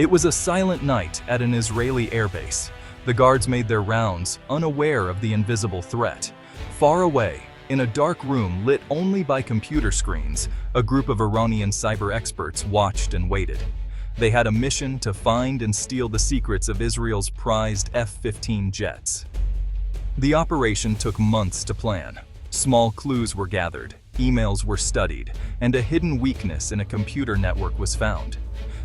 It was a silent night at an Israeli airbase. The guards made their rounds, unaware of the invisible threat. Far away, in a dark room lit only by computer screens, a group of Iranian cyber experts watched and waited. They had a mission to find and steal the secrets of Israel's prized F-15 jets. The operation took months to plan. Small clues were gathered, emails were studied, and a hidden weakness in a computer network was found.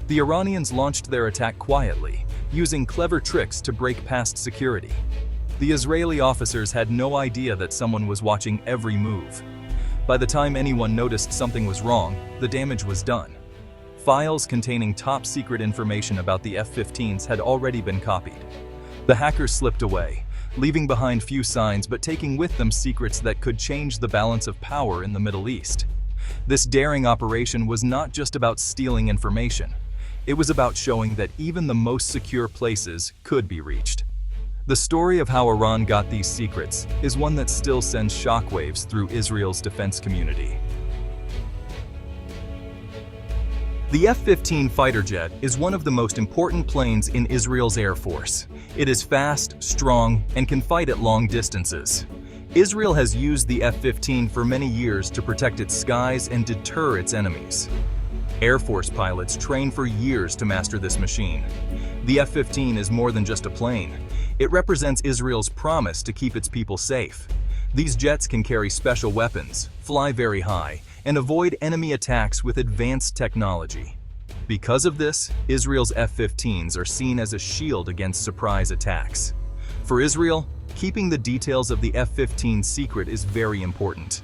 The Iranians launched their attack quietly, using clever tricks to break past security. The Israeli officers had no idea that someone was watching every move. By the time anyone noticed something was wrong, the damage was done. Files containing top-secret information about the F-15s had already been copied. The hackers slipped away, leaving behind few signs but taking with them secrets that could change the balance of power in the Middle East. This daring operation was not just about stealing information. It was about showing that even the most secure places could be reached. The story of how Iran got these secrets is one that still sends shockwaves through Israel's defense community. The F-15 fighter jet is one of the most important planes in Israel's Air Force. It is fast, strong, and can fight at long distances. Israel has used the F-15 for many years to protect its skies and deter its enemies. Air Force pilots train for years to master this machine. The F-15 is more than just a plane. It represents Israel's promise to keep its people safe. These jets can carry special weapons, fly very high, and avoid enemy attacks with advanced technology. Because of this, Israel's F-15s are seen as a shield against surprise attacks. For Israel, keeping the details of the F-15 secret is very important.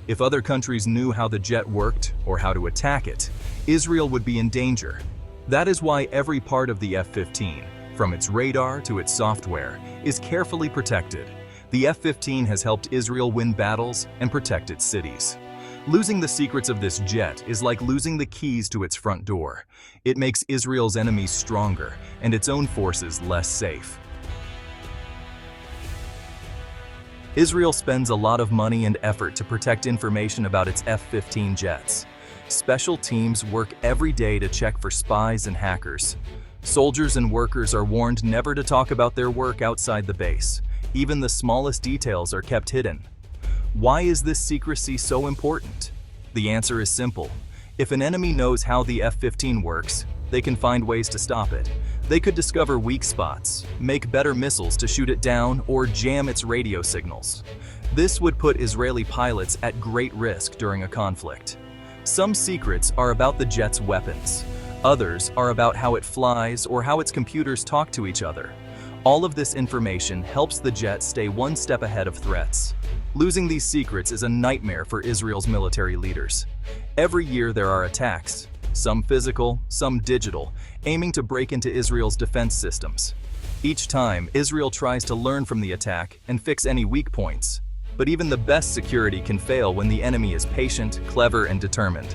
If other countries knew how the jet worked or how to attack it, Israel would be in danger. That is why every part of the F-15, from its radar to its software, is carefully protected. The F-15 has helped Israel win battles and protect its cities. Losing the secrets of this jet is like losing the keys to its front door. It makes Israel's enemies stronger and its own forces less safe. Israel spends a lot of money and effort to protect information about its F-15 jets. Special teams work every day to check for spies and hackers. Soldiers and workers are warned never to talk about their work outside the base. Even the smallest details are kept hidden. Why is this secrecy so important? The answer is simple. If an enemy knows how the F-15 works, they can find ways to stop it. They could discover weak spots, make better missiles to shoot it down, or jam its radio signals. This would put Israeli pilots at great risk during a conflict. Some secrets are about the jet's weapons. Others are about how it flies or how its computers talk to each other. All of this information helps the jet stay one step ahead of threats. Losing these secrets is a nightmare for Israel's military leaders. Every year there are attacks, some physical, some digital, aiming to break into Israel's defense systems. Each time, Israel tries to learn from the attack and fix any weak points. But even the best security can fail when the enemy is patient, clever, and determined.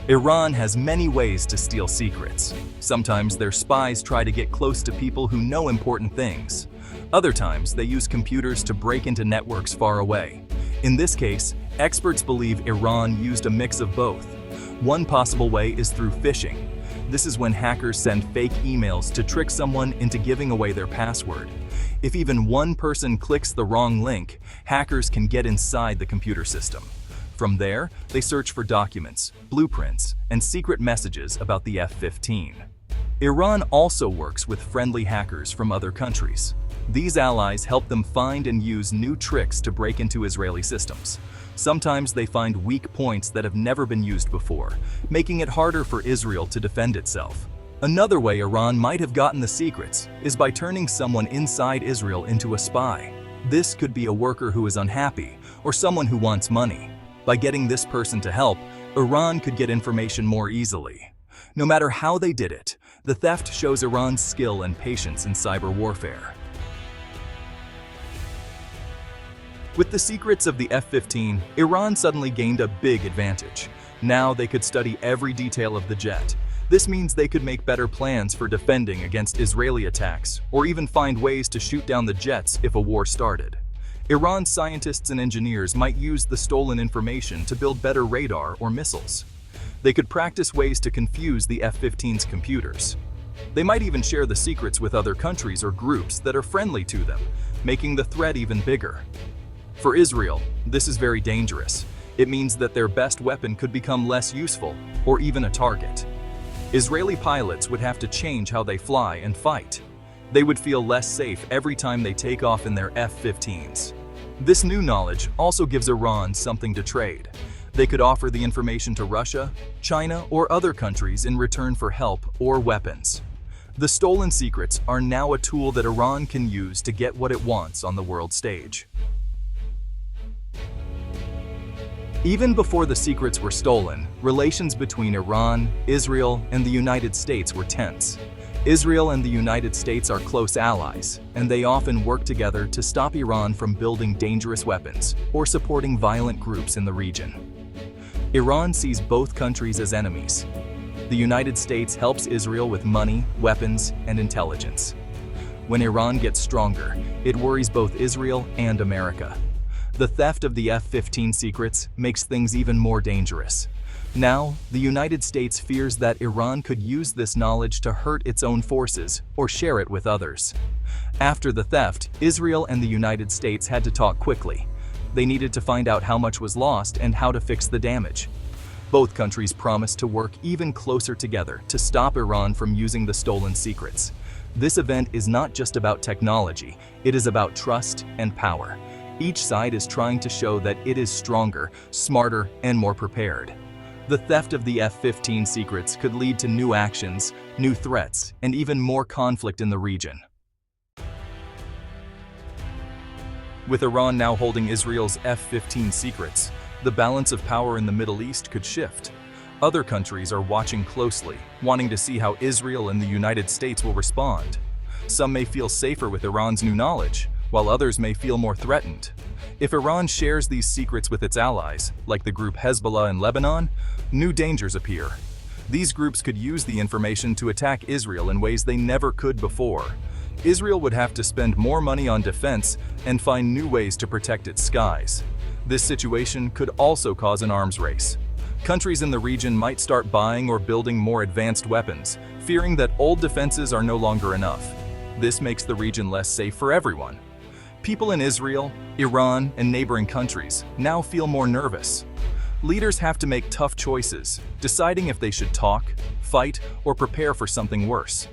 Iran has many ways to steal secrets. Sometimes their spies try to get close to people who know important things. Other times, they use computers to break into networks far away. In this case, experts believe Iran used a mix of both. One possible way is through phishing. This is when hackers send fake emails to trick someone into giving away their password. If even one person clicks the wrong link, hackers can get inside the computer system. From there, they search for documents, blueprints, and secret messages about the F-15. Iran also works with friendly hackers from other countries. These allies help them find and use new tricks to break into Israeli systems. Sometimes they find weak points that have never been used before, making it harder for Israel to defend itself. Another way Iran might have gotten the secrets is by turning someone inside Israel into a spy. This could be a worker who is unhappy or someone who wants money. By getting this person to help, Iran could get information more easily. No matter how they did it, the theft shows Iran's skill and patience in cyber warfare. With the secrets of the F-15, Iran suddenly gained a big advantage. Now they could study every detail of the jet. This means they could make better plans for defending against Israeli attacks, or even find ways to shoot down the jets if a war started. Iran's scientists and engineers might use the stolen information to build better radar or missiles. They could practice ways to confuse the F-15's computers. They might even share the secrets with other countries or groups that are friendly to them, making the threat even bigger. For Israel, this is very dangerous. It means that their best weapon could become less useful, or even a target. Israeli pilots would have to change how they fly and fight. They would feel less safe every time they take off in their F-15s. This new knowledge also gives Iran something to trade. They could offer the information to Russia, China, or other countries in return for help or weapons. The stolen secrets are now a tool that Iran can use to get what it wants on the world stage. Even before the secrets were stolen, relations between Iran, Israel, and the United States were tense. Israel and the United States are close allies, and they often work together to stop Iran from building dangerous weapons or supporting violent groups in the region. Iran sees both countries as enemies. The United States helps Israel with money, weapons, and intelligence. When Iran gets stronger, it worries both Israel and America. The theft of the F-15 secrets makes things even more dangerous. Now, the United States fears that Iran could use this knowledge to hurt its own forces or share it with others. After the theft, Israel and the United States had to talk quickly. They needed to find out how much was lost and how to fix the damage. Both countries promised to work even closer together to stop Iran from using the stolen secrets. This event is not just about technology, it is about trust and power. Each side is trying to show that it is stronger, smarter, and more prepared. The theft of the F-15 secrets could lead to new actions, new threats, and even more conflict in the region. With Iran now holding Israel's F-15 secrets, the balance of power in the Middle East could shift. Other countries are watching closely, wanting to see how Israel and the United States will respond. Some may feel safer with Iran's new knowledge, while others may feel more threatened. If Iran shares these secrets with its allies, like the group Hezbollah in Lebanon, new dangers appear. These groups could use the information to attack Israel in ways they never could before. Israel would have to spend more money on defense and find new ways to protect its skies. This situation could also cause an arms race. Countries in the region might start buying or building more advanced weapons, fearing that old defenses are no longer enough. This makes the region less safe for everyone. People in Israel, Iran, and neighboring countries now feel more nervous. Leaders have to make tough choices, deciding if they should talk, fight, or prepare for something worse.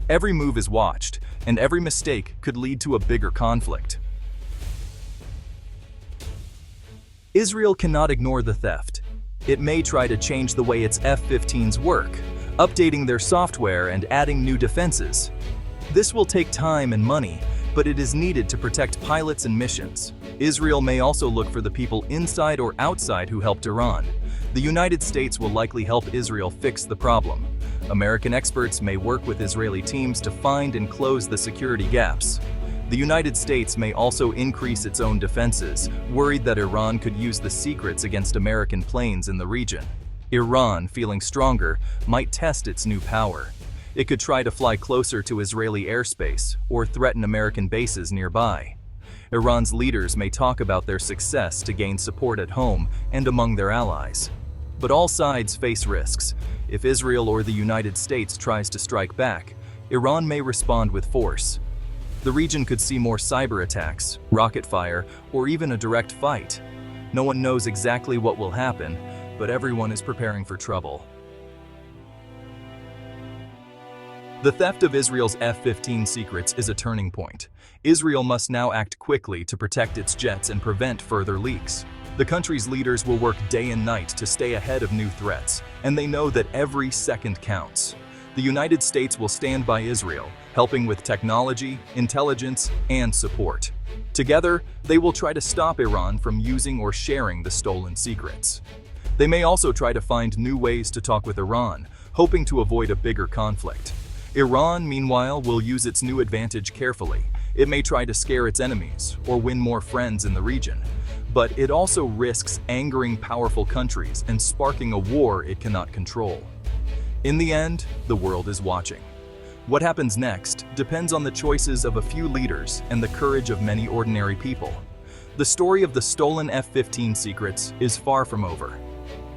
Every move is watched, and every mistake could lead to a bigger conflict. Israel cannot ignore the theft. It may try to change the way its F-15s work, updating their software and adding new defenses. This will take time and money, but it is needed to protect pilots and missions. Israel may also look for the people inside or outside who helped Iran. The United States will likely help Israel fix the problem. American experts may work with Israeli teams to find and close the security gaps. The United States may also increase its own defenses, worried that Iran could use the secrets against American planes in the region. Iran, feeling stronger, might test its new power. It could try to fly closer to Israeli airspace or threaten American bases nearby. Iran's leaders may talk about their success to gain support at home and among their allies. But all sides face risks. If Israel or the United States tries to strike back, Iran may respond with force. The region could see more cyberattacks, rocket fire, or even a direct fight. No one knows exactly what will happen, but everyone is preparing for trouble. The theft of Israel's F-15 secrets is a turning point. Israel must now act quickly to protect its jets and prevent further leaks. The country's leaders will work day and night to stay ahead of new threats, and they know that every second counts. The United States will stand by Israel, helping with technology, intelligence, and support. Together, they will try to stop Iran from using or sharing the stolen secrets. They may also try to find new ways to talk with Iran, hoping to avoid a bigger conflict. Iran, meanwhile, will use its new advantage carefully. It may try to scare its enemies or win more friends in the region, but it also risks angering powerful countries and sparking a war it cannot control. In the end, the world is watching. What happens next depends on the choices of a few leaders and the courage of many ordinary people. The story of the stolen F-15 secrets is far from over.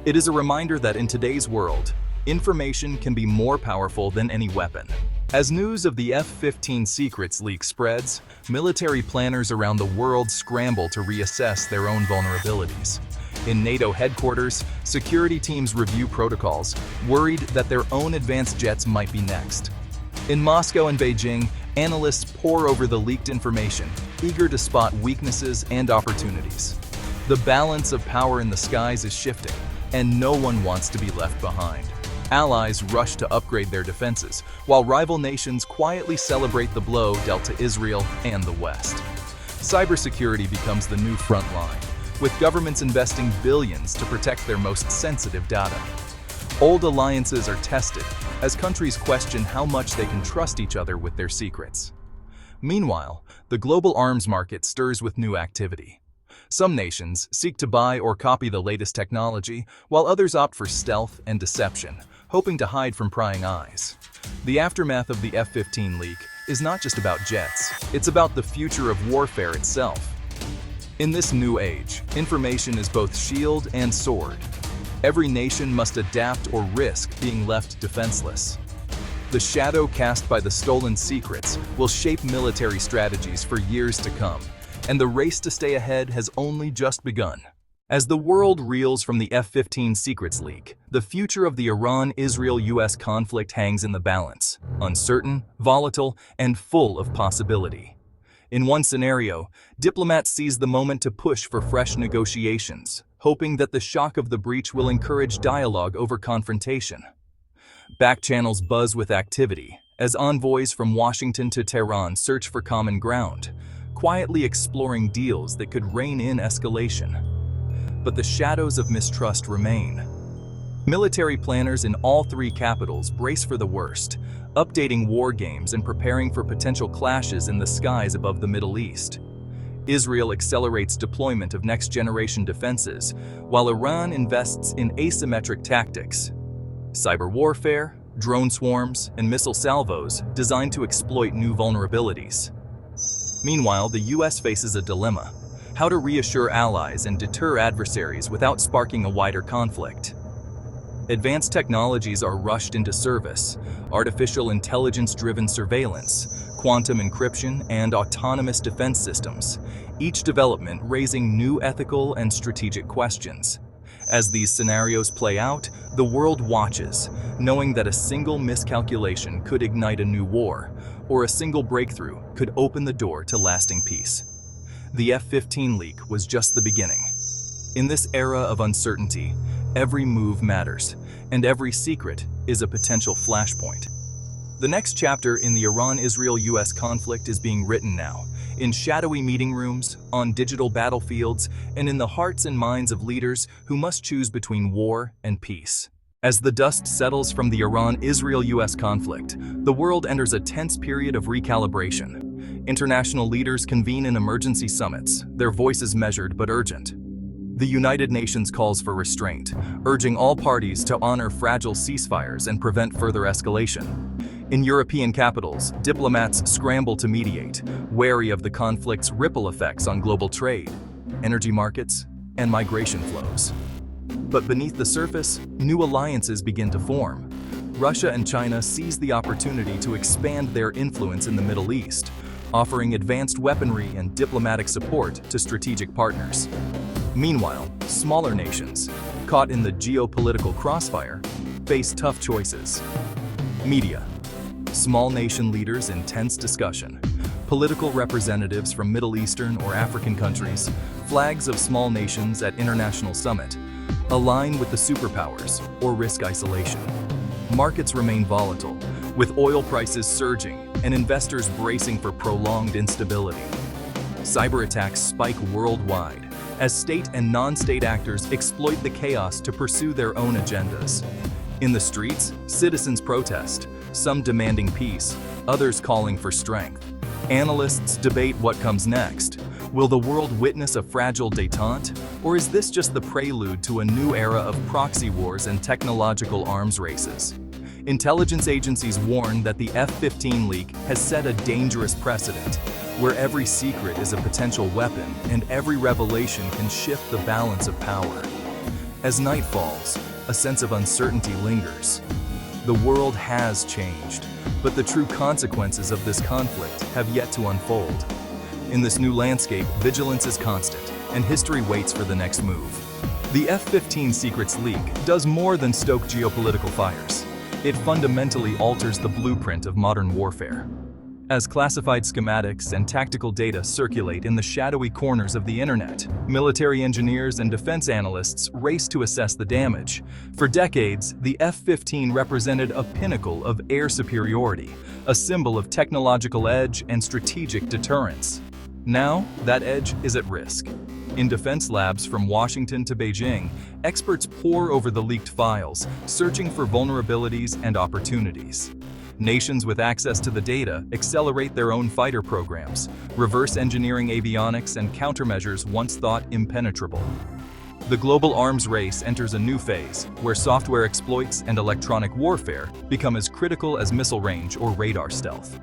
It is a reminder that in today's world, information can be more powerful than any weapon. As news of the F-15 secrets leak spreads, military planners around the world scramble to reassess their own vulnerabilities. In NATO headquarters, security teams review protocols, worried that their own advanced jets might be next. In Moscow and Beijing, analysts pore over the leaked information, eager to spot weaknesses and opportunities. The balance of power in the skies is shifting, and no one wants to be left behind. Allies rush to upgrade their defenses, while rival nations quietly celebrate the blow dealt to Israel and the West. Cybersecurity becomes the new front line, with governments investing billions to protect their most sensitive data. Old alliances are tested as countries question how much they can trust each other with their secrets. Meanwhile, the global arms market stirs with new activity. Some nations seek to buy or copy the latest technology, while others opt for stealth and deception, hoping to hide from prying eyes. The aftermath of the F-15 leak is not just about jets, it's about the future of warfare itself. In this new age, information is both shield and sword. Every nation must adapt or risk being left defenseless. The shadow cast by the stolen secrets will shape military strategies for years to come, and the race to stay ahead has only just begun. As the world reels from the F-15 secrets leak, the future of the Iran-Israel-US conflict hangs in the balance, uncertain, volatile, and full of possibility. In one scenario, diplomats seize the moment to push for fresh negotiations, hoping that the shock of the breach will encourage dialogue over confrontation. Back channels buzz with activity, as envoys from Washington to Tehran search for common ground, quietly exploring deals that could rein in escalation. But the shadows of mistrust remain. Military planners in all three capitals brace for the worst, updating war games and preparing for potential clashes in the skies above the Middle East. Israel accelerates deployment of next-generation defenses, while Iran invests in asymmetric tactics. Cyber warfare, drone swarms, and missile salvos designed to exploit new vulnerabilities. Meanwhile, the US faces a dilemma: how to reassure allies and deter adversaries without sparking a wider conflict. Advanced technologies are rushed into service: artificial intelligence-driven surveillance, quantum encryption, and autonomous defense systems, each development raising new ethical and strategic questions. As these scenarios play out, the world watches, knowing that a single miscalculation could ignite a new war, or a single breakthrough could open the door to lasting peace. The F-15 leak was just the beginning. In this era of uncertainty, every move matters, and every secret is a potential flashpoint. The next chapter in the Iran-Israel-US conflict is being written now, in shadowy meeting rooms, on digital battlefields, and in the hearts and minds of leaders who must choose between war and peace. As the dust settles from the Iran-Israel-US conflict, the world enters a tense period of recalibration. International leaders convene in emergency summits, their voices measured but urgent. The United Nations calls for restraint, urging all parties to honor fragile ceasefires and prevent further escalation. In European capitals, diplomats scramble to mediate, wary of the conflict's ripple effects on global trade, energy markets, and migration flows. But beneath the surface, new alliances begin to form. Russia and China seize the opportunity to expand their influence in the Middle East, offering advanced weaponry and diplomatic support to strategic partners. Meanwhile, smaller nations, caught in the geopolitical crossfire, face tough choices. Media. Small nation leaders in tense discussion. Political representatives from Middle Eastern or African countries, flags of small nations at international summit, align with the superpowers or risk isolation. Markets remain volatile, with oil prices surging and investors bracing for prolonged instability. Cyberattacks spike worldwide as state and non-state actors exploit the chaos to pursue their own agendas. In the streets, citizens protest, some demanding peace, others calling for strength. Analysts debate what comes next. Will the world witness a fragile détente, or is this just the prelude to a new era of proxy wars and technological arms races? Intelligence agencies warn that the F-15 leak has set a dangerous precedent, where every secret is a potential weapon and every revelation can shift the balance of power. As night falls, a sense of uncertainty lingers. The world has changed, but the true consequences of this conflict have yet to unfold. In this new landscape, vigilance is constant, and history waits for the next move. The F-15 secrets leak does more than stoke geopolitical fires. It fundamentally alters the blueprint of modern warfare. As classified schematics and tactical data circulate in the shadowy corners of the internet, military engineers and defense analysts race to assess the damage. For decades, the F-15 represented a pinnacle of air superiority, a symbol of technological edge and strategic deterrence. Now, that edge is at risk. In defense labs from Washington to Beijing, experts pore over the leaked files, searching for vulnerabilities and opportunities. Nations with access to the data accelerate their own fighter programs, reverse engineering avionics and countermeasures once thought impenetrable. The global arms race enters a new phase, where software exploits and electronic warfare become as critical as missile range or radar stealth.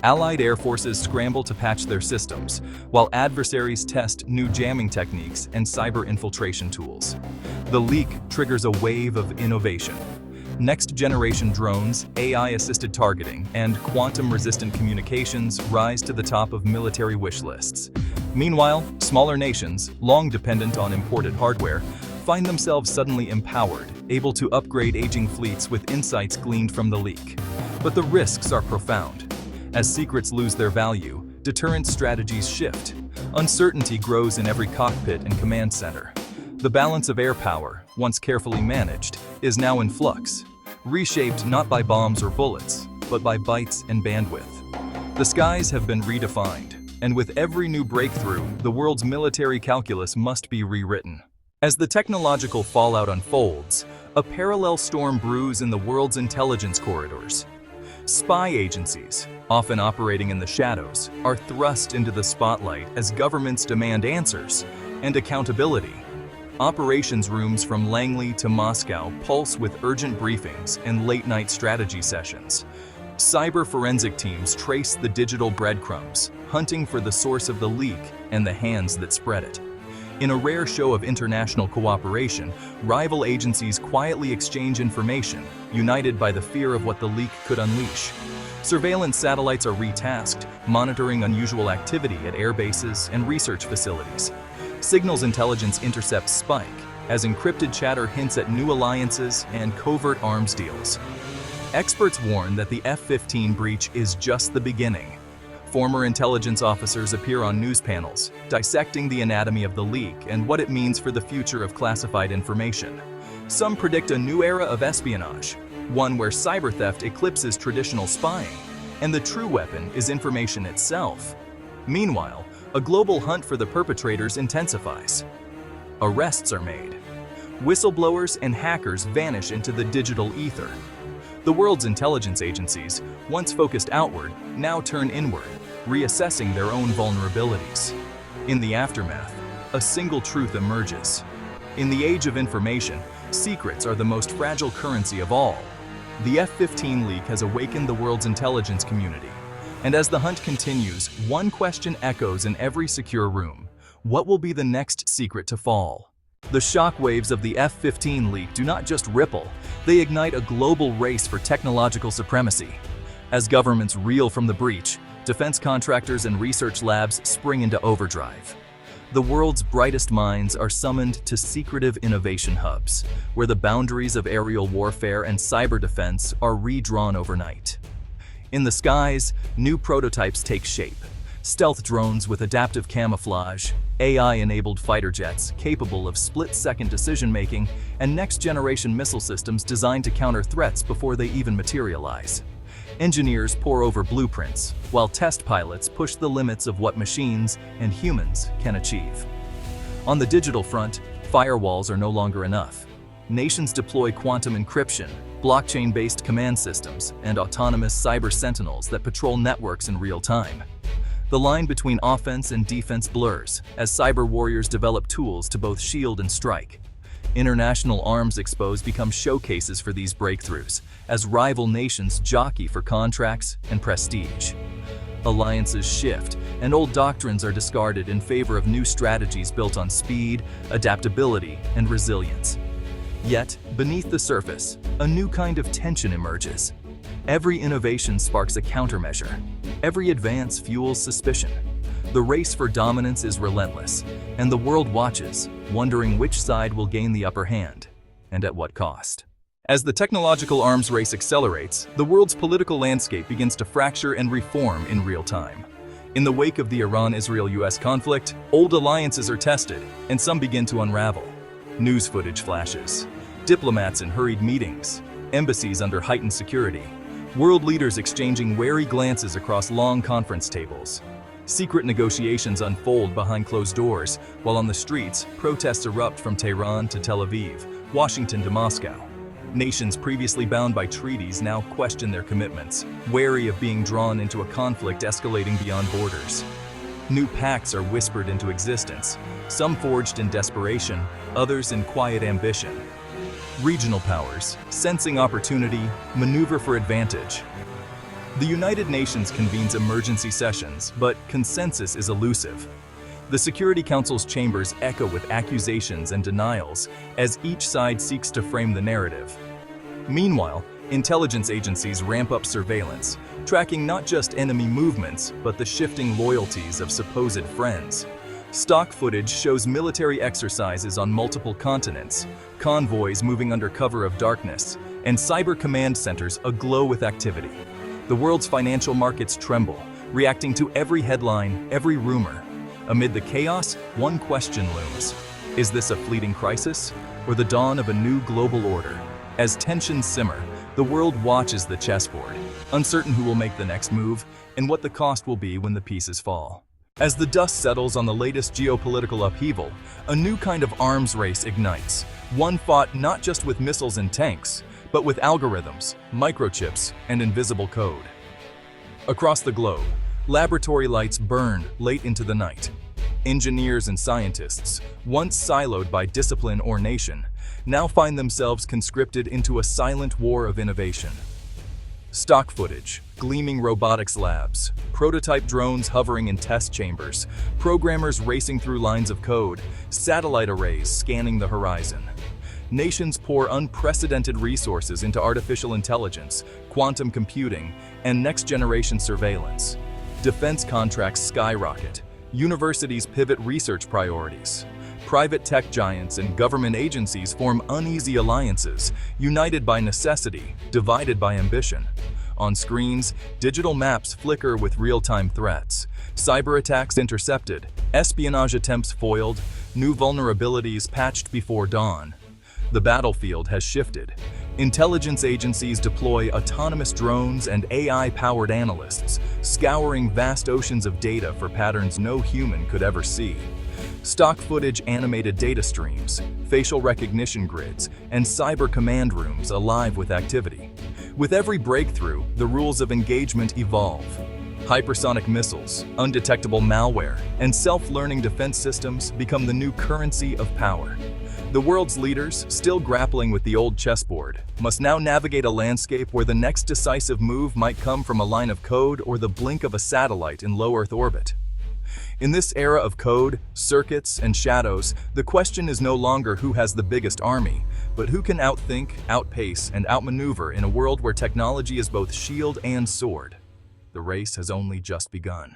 Allied air forces scramble to patch their systems, while adversaries test new jamming techniques and cyber infiltration tools. The leak triggers a wave of innovation. Next-generation drones, AI-assisted targeting, and quantum-resistant communications rise to the top of military wish lists. Meanwhile, smaller nations, long dependent on imported hardware, find themselves suddenly empowered, able to upgrade aging fleets with insights gleaned from the leak. But the risks are profound. As secrets lose their value, deterrence strategies shift. Uncertainty grows in every cockpit and command center. The balance of air power, once carefully managed, is now in flux, reshaped not by bombs or bullets, but by bytes and bandwidth. The skies have been redefined, and with every new breakthrough, the world's military calculus must be rewritten. As the technological fallout unfolds, a parallel storm brews in the world's intelligence corridors. Spy agencies, often operating in the shadows, are thrust into the spotlight as governments demand answers and accountability. Operations rooms from Langley to Moscow pulse with urgent briefings and late-night strategy sessions. Cyber forensic teams trace the digital breadcrumbs, hunting for the source of the leak and the hands that spread it. In a rare show of international cooperation, rival agencies quietly exchange information, united by the fear of what the leak could unleash. Surveillance satellites are retasked, monitoring unusual activity at air bases and research facilities. Signals intelligence intercepts spike, as encrypted chatter hints at new alliances and covert arms deals. Experts warn that the F-15 breach is just the beginning. Former intelligence officers appear on news panels, dissecting the anatomy of the leak and what it means for the future of classified information. Some predict a new era of espionage, one where cyber theft eclipses traditional spying, and the true weapon is information itself. Meanwhile, a global hunt for the perpetrators intensifies. Arrests are made. Whistleblowers and hackers vanish into the digital ether. The world's intelligence agencies, once focused outward, now turn inward, reassessing their own vulnerabilities. In the aftermath, a single truth emerges. In the age of information, secrets are the most fragile currency of all. The F-15 leak has awakened the world's intelligence community. And as the hunt continues, one question echoes in every secure room. What will be the next secret to fall? The shockwaves of the F-15 leak do not just ripple, they ignite a global race for technological supremacy. As governments reel from the breach, defense contractors and research labs spring into overdrive. The world's brightest minds are summoned to secretive innovation hubs, where the boundaries of aerial warfare and cyber defense are redrawn overnight. In the skies, new prototypes take shape. Stealth drones with adaptive camouflage, AI-enabled fighter jets capable of split-second decision-making, and next-generation missile systems designed to counter threats before they even materialize. Engineers pore over blueprints, while test pilots push the limits of what machines and humans can achieve. On the digital front, firewalls are no longer enough. Nations deploy quantum encryption, blockchain-based command systems, and autonomous cyber sentinels that patrol networks in real time. The line between offense and defense blurs as cyber warriors develop tools to both shield and strike. International arms expos become showcases for these breakthroughs as rival nations jockey for contracts and prestige. Alliances shift, and old doctrines are discarded in favor of new strategies built on speed, adaptability, and resilience. Yet, beneath the surface, a new kind of tension emerges. Every innovation sparks a countermeasure. Every advance fuels suspicion. The race for dominance is relentless, and the world watches, wondering which side will gain the upper hand, and at what cost. As the technological arms race accelerates, the world's political landscape begins to fracture and reform in real time. In the wake of the Iran-Israel-US conflict, old alliances are tested, and some begin to unravel. News footage flashes, diplomats in hurried meetings, embassies under heightened security, world leaders exchanging wary glances across long conference tables. Secret negotiations unfold behind closed doors, while on the streets, protests erupt from Tehran to Tel Aviv, Washington to Moscow. Nations previously bound by treaties now question their commitments, wary of being drawn into a conflict escalating beyond borders. New pacts are whispered into existence, some forged in desperation, others in quiet ambition. Regional powers, sensing opportunity, maneuver for advantage. The United Nations convenes emergency sessions, but consensus is elusive. The Security Council's chambers echo with accusations and denials as each side seeks to frame the narrative. Meanwhile, intelligence agencies ramp up surveillance, tracking not just enemy movements, but the shifting loyalties of supposed friends. Stock footage shows military exercises on multiple continents, convoys moving under cover of darkness, and cyber command centers aglow with activity. The world's financial markets tremble, reacting to every headline, every rumor. Amid the chaos, one question looms. Is this a fleeting crisis, or the dawn of a new global order? As tensions simmer, the world watches the chessboard, uncertain who will make the next move and what the cost will be when the pieces fall. As the dust settles on the latest geopolitical upheaval, a new kind of arms race ignites, one fought not just with missiles and tanks, but with algorithms, microchips, and invisible code. Across the globe, laboratory lights burn late into the night. Engineers and scientists, once siloed by discipline or nation, now find themselves conscripted into a silent war of innovation. Stock footage, gleaming robotics labs, prototype drones hovering in test chambers, programmers racing through lines of code, satellite arrays scanning the horizon. Nations pour unprecedented resources into artificial intelligence, quantum computing, and next-generation surveillance. Defense contracts skyrocket. Universities pivot research priorities. Private tech giants and government agencies form uneasy alliances, united by necessity, divided by ambition. On screens, digital maps flicker with real-time threats. Cyberattacks intercepted, espionage attempts foiled, new vulnerabilities patched before dawn. The battlefield has shifted. Intelligence agencies deploy autonomous drones and AI-powered analysts, scouring vast oceans of data for patterns no human could ever see. Stock footage animated data streams, facial recognition grids, and cyber command rooms alive with activity. With every breakthrough, the rules of engagement evolve. Hypersonic missiles, undetectable malware, and self-learning defense systems become the new currency of power. The world's leaders, still grappling with the old chessboard, must now navigate a landscape where the next decisive move might come from a line of code or the blink of a satellite in low Earth orbit. In this era of code, circuits, and shadows, the question is no longer who has the biggest army, but who can outthink, outpace, and outmaneuver in a world where technology is both shield and sword. The race has only just begun.